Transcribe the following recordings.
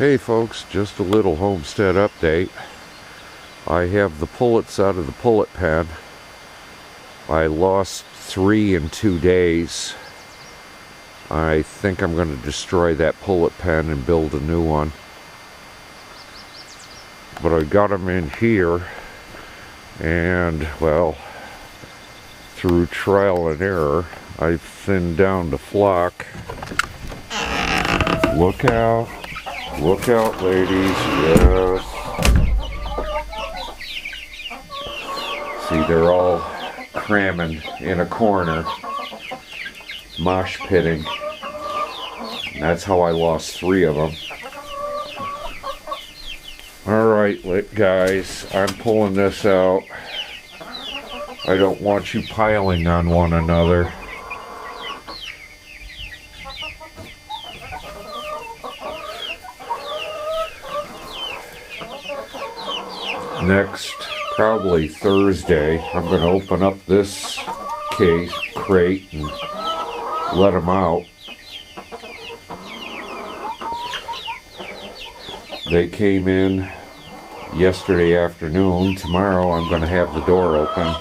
Hey folks, just a little homestead update. I have the pullets out of the pullet pen. I lost 3 in 2 days. I think I'm going to destroy that pullet pen and build a new one. But I got them in here, and well, through trial and error, I thinned down the flock. Look out. Look out, ladies. Yes. See, they're all cramming in a corner, mosh pitting. And that's how I lost 3 of them. Alright, guys, I'm pulling this out. I don't want you piling on one another. Next, probably Thursday, I'm going to open up this crate and let them out. They came in yesterday afternoon. Tomorrow I'm going to have the door open.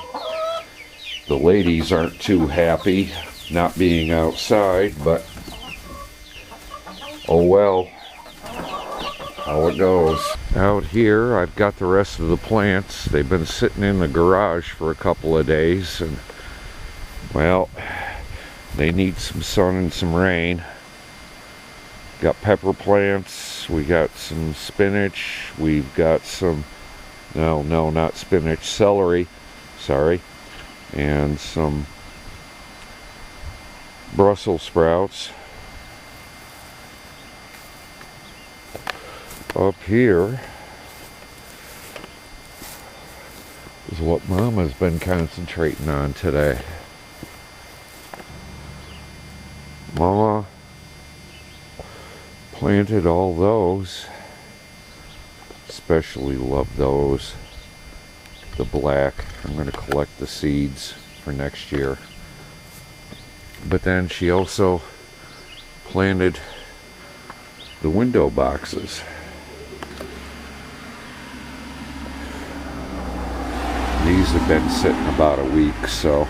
The ladies aren't too happy not being outside, but oh well, how it goes. Out here I've got the rest of the plants. They've been sitting in the garage for a couple of days, and well, they need some sun and some rain. Got pepper plants, we got some spinach, we've got some, no, not spinach, celery, sorry, and some Brussels sprouts. Up here is what Mama's been concentrating on today. Mama planted all those. Especially love those. The black. I'm going to collect the seeds for next year. But then she also planted the window boxes. These have been sitting about a week, so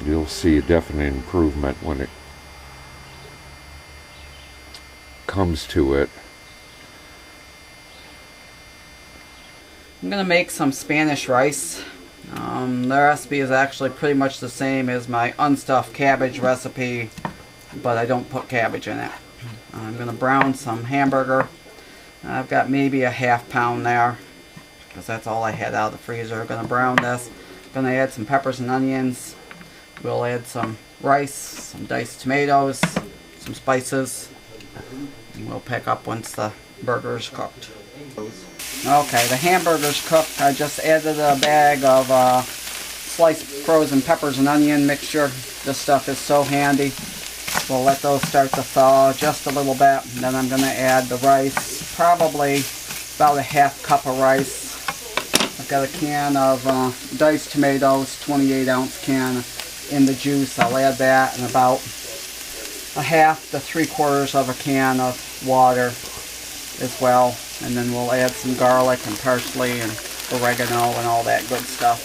you'll see a definite improvement when it comes to it. I'm going to make some Spanish rice. The recipe is actually pretty much the same as my unstuffed cabbage recipe, but I don't put cabbage in it. I'm going to brown some hamburger. I've got maybe a ½ pound there, because that's all I had out of the freezer. I'm going to brown this. I'm going to add some peppers and onions. We'll add some rice, some diced tomatoes, some spices. And we'll pick up once the burger's cooked. Okay, the hamburger's cooked. I just added a bag of sliced frozen peppers and onion mixture. This stuff is so handy. We'll let those start to thaw just a little bit. And then I'm going to add the rice, probably about a ½ cup of rice. I've got a can of diced tomatoes, 28-ounce can in the juice. I'll add that, and about a ½ to 3/4 of a can of water as well. And then we'll add some garlic and parsley and oregano and all that good stuff.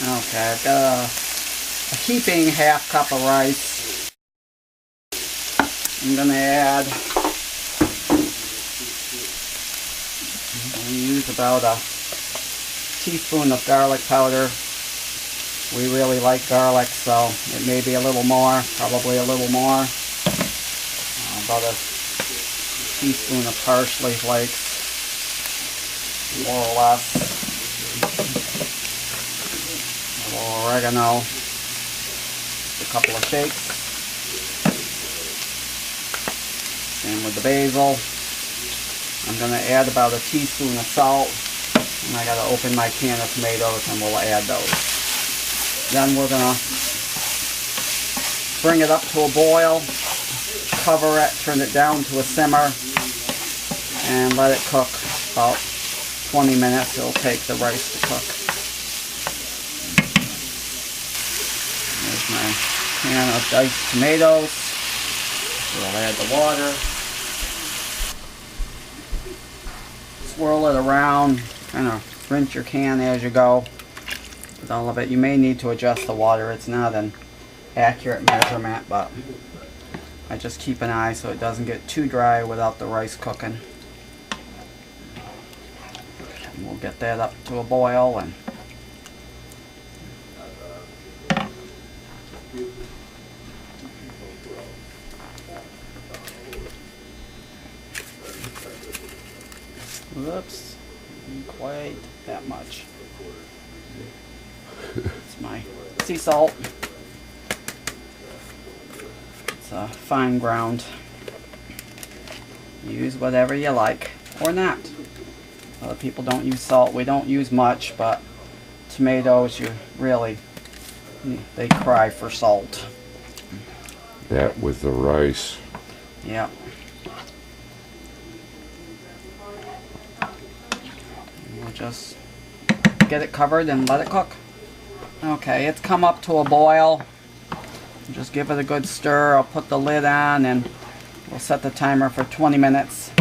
Okay, I've got a heaping ½ cup of rice. I'm going to add, use about a teaspoon of garlic powder. We really like garlic, so it may be a little more, probably a little more. About a teaspoon of parsley flakes, more or less. A little oregano, just a couple of shakes. Same with the basil. I'm going to add about a teaspoon of salt, and I got to open my can of tomatoes and we'll add those. Then we're going to bring it up to a boil, cover it, turn it down to a simmer, and let it cook about 20 minutes. It'll take the rice to cook. There's my can of diced tomatoes. We'll add the water. Swirl it around, kind of rinse your can as you go with all of it. You may need to adjust the water. It's not an accurate measurement, but I just keep an eye so it doesn't get too dry without the rice cooking. And we'll get that up to a boil, and whoops, not quite that much. It's my sea salt. It's a fine ground. Use whatever you like, or not. Other people don't use salt. We don't use much, but tomatoes, they cry for salt. That with the rice. Yep. We'll just get it covered and let it cook. Okay, it's come up to a boil. Just give it a good stir. I'll put the lid on and we'll set the timer for 20 minutes.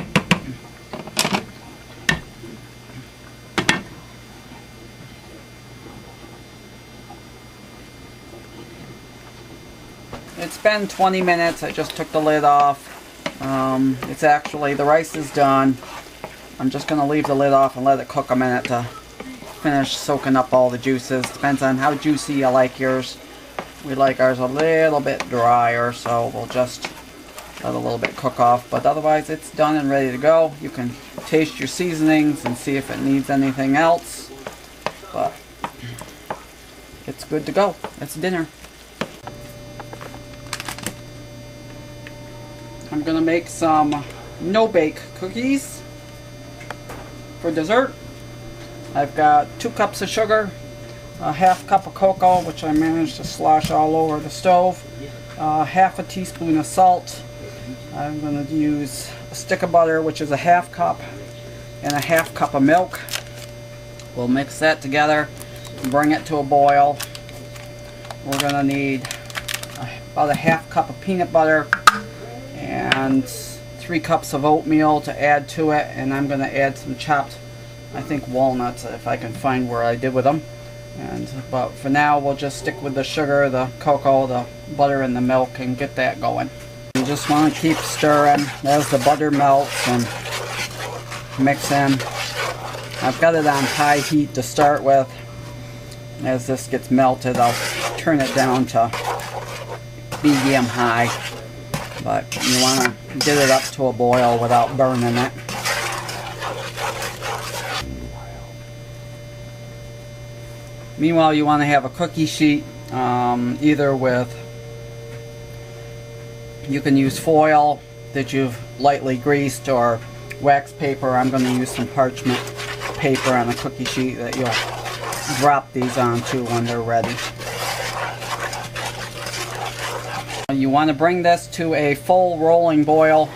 It's been 20 minutes. I just took the lid off. It's actually, the rice is done. I'm just going to leave the lid off and let it cook a minute to finish soaking up all the juices. Depends on how juicy you like yours. We like ours a little bit drier, so we'll just let a little bit cook off. But otherwise, it's done and ready to go. You can taste your seasonings and see if it needs anything else. But it's good to go. It's dinner. I'm going to make some no-bake cookies for dessert. I've got 2 cups of sugar, a half cup of cocoa, which I managed to slosh all over the stove, half a teaspoon of salt. I'm going to use a stick of butter, which is a half cup, and a half cup of milk. We'll mix that together and bring it to a boil. We're going to need about a half cup of peanut butter and 3 cups of oatmeal to add to it, and I'm going to add some chopped, I think, walnuts, if I can find where I did with them. But for now, we'll just stick with the sugar, the cocoa, the butter, and the milk and get that going. You just want to keep stirring as the butter melts and mix in. I've got it on high heat to start with. As this gets melted, I'll turn it down to medium high. But you want to get it up to a boil without burning it. Meanwhile, you want to have a cookie sheet, either with, you can use foil that you've lightly greased, or wax paper. I'm going to use some parchment paper on a cookie sheet that you'll drop these onto when they're ready. You want to bring this to a full rolling boil,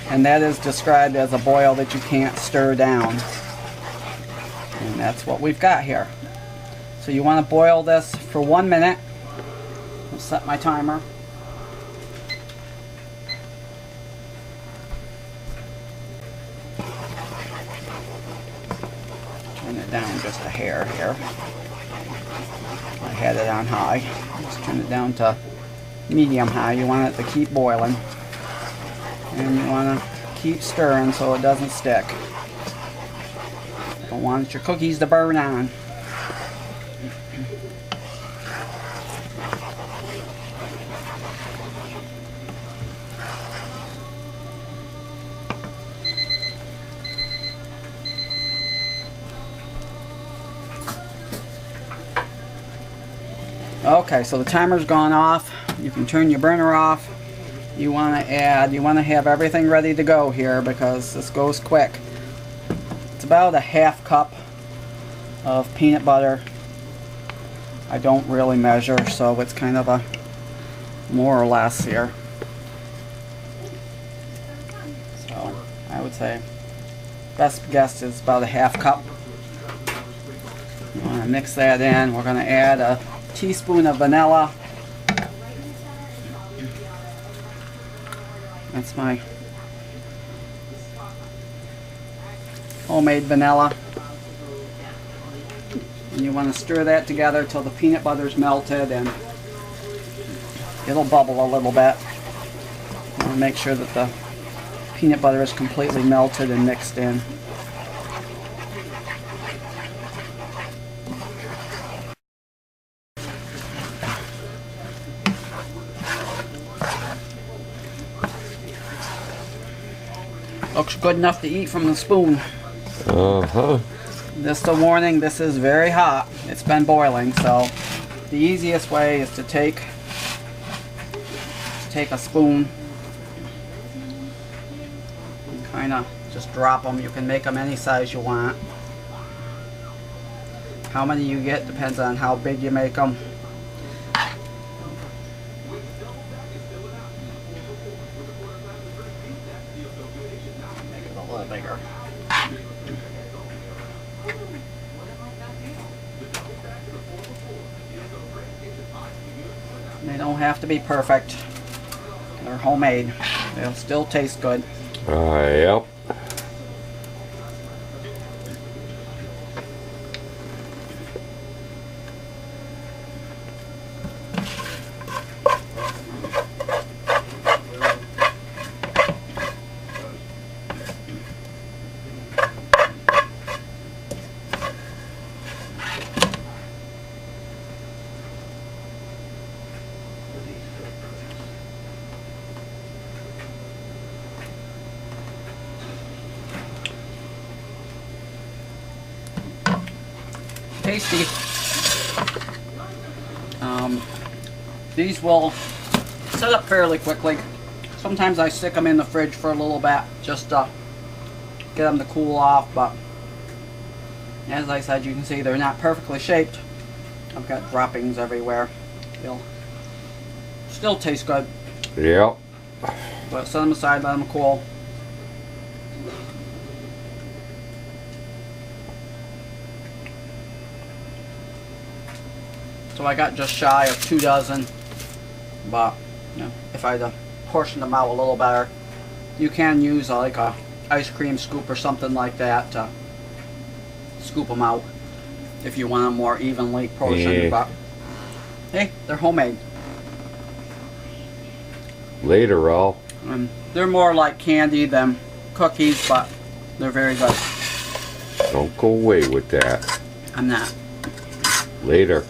and that is described as a boil that you can't stir down. And that's what we've got here. So you want to boil this for 1 minute. I'll set my timer. Turn it down just a hair here. I had it on high. Just turn it down to medium high. You want it to keep boiling. And you want to keep stirring so it doesn't stick. Don't want your cookies to burn on. Okay, so the timer's gone off. You can turn your burner off. You want to have everything ready to go here because this goes quick. It's about a half cup of peanut butter. I don't really measure, so it's kind of a more or less here. So I would say best guess is about a half cup. You want to mix that in. We're going to add a teaspoon of vanilla. That's my homemade vanilla. And you want to stir that together till the peanut butter's melted and it'll bubble a little bit. You want to make sure that the peanut butter is completely melted and mixed in. Looks good enough to eat from the spoon. Uh-huh. Just a warning, this is very hot. It's been boiling, so the easiest way is to take a spoon and kind of just drop them. You can make them any size you want. How many you get depends on how big you make them. Make it a little bigger. They don't have to be perfect. They're homemade. They'll still taste good. Yep. Tasty. These will set up fairly quickly. Sometimes I stick them in the fridge for a little bit just to get them to cool off, but as I said, you can see they're not perfectly shaped. I've got droppings everywhere. They'll still taste good. Yep. But set them aside, let them cool. So I got just shy of 2 dozen, but you know, if I had to portion them out a little better, you can use like a ice cream scoop or something like that to scoop them out if you want them more evenly portioned. Yeah. But hey, they're homemade. Later, all. They're more like candy than cookies, but they're very good. Don't go away with that. I'm not. Later.